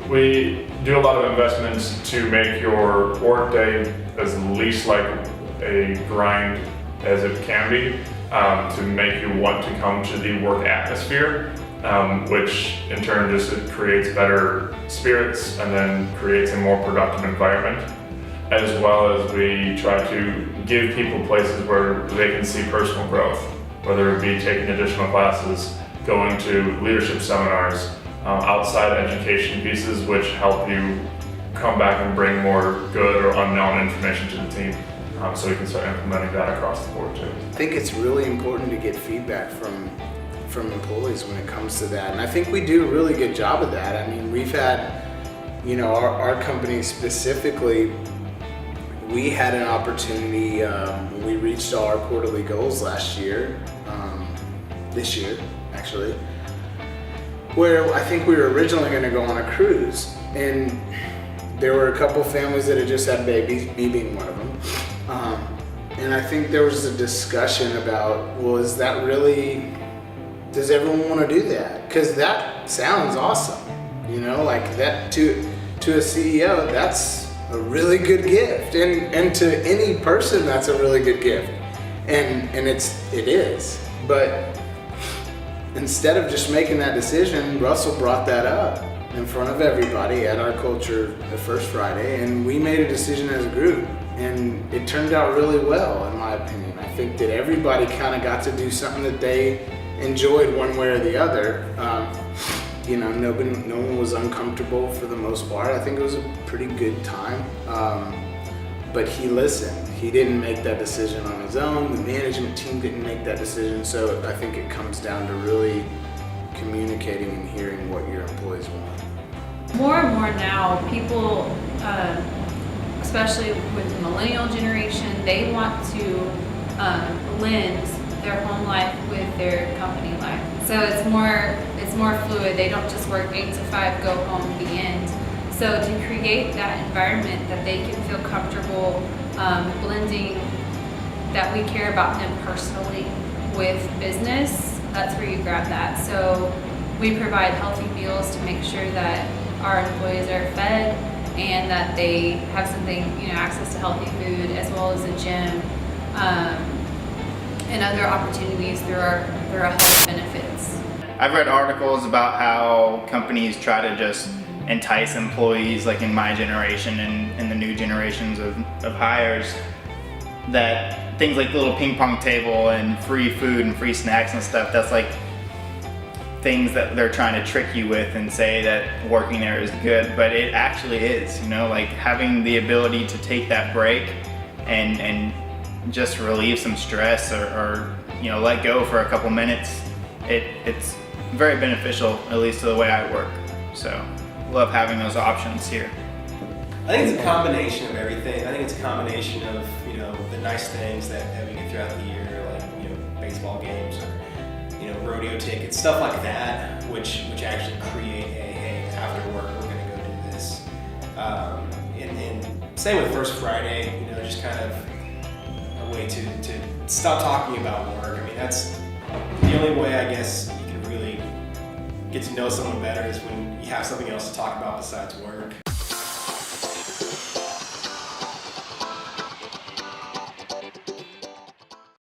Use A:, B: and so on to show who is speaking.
A: We do a lot of investments to make your work day as least like a grind as it can be, to make you want to come to the work atmosphere, which in turn just it creates better spirits and then creates a more productive environment. As well as we try to give people places where they can see personal growth, whether it be taking additional classes, going to leadership seminars, outside education pieces which help you come back and bring more good or unknown information to the team, so we can start implementing that across the board too.
B: I think it's really important to get feedback from employees when it comes to that, and I think we do a really good job of that. I mean, we've had, our company specifically, we had an opportunity when we reached all our quarterly goals last year, this year actually, where I think we were originally going to go on a cruise, and there were a couple families that had just had babies, me being one of them, and I think there was a discussion about, well, is that really, does everyone want to do that? Because that sounds awesome, like that to a CEO, that's a really good gift, and to any person that's a really good gift, and it is, but instead of just making that decision, Russell brought that up in front of everybody at our culture the first Friday, and we made a decision as a group, and it turned out really well in my opinion. I think that everybody kind of got to do something that they enjoyed one way or the other. No one was uncomfortable for the most part. I think it was a pretty good time, but he listened. He didn't make that decision on his own. The management team didn't make that decision. So I think it comes down to really communicating and hearing what your employees want.
C: More and more now, people, especially with the millennial generation, they want to blend their home life with their company life. So it's more fluid. They don't just work 8 to 5, go home, the end. So to create that environment that they can feel comfortable blending, that we care about them personally with business, that's where you grab that. So we provide healthy meals to make sure that our employees are fed and that they have something, access to healthy food, as well as a gym, and other opportunities through our health benefits.
D: I've read articles about how companies try to just entice employees, like in my generation and the new generations of hires, that things like the little ping pong table and free food and free snacks and stuff, that's like things that they're trying to trick you with and say that working there is good, but it actually is, like having the ability to take that break and just relieve some stress or let go for a couple minutes. It's very beneficial, at least to the way I work. So love having those options here.
E: I think it's a combination of everything. I think it's a combination of the nice things that we get throughout the year, like baseball games or rodeo tickets, stuff like that, which actually create a after work we're going to go do this. And same with First Friday, just kind of a way to stop talking about work. I mean, that's the only way I guess you can really get to know someone better is when you have something else to talk about besides work.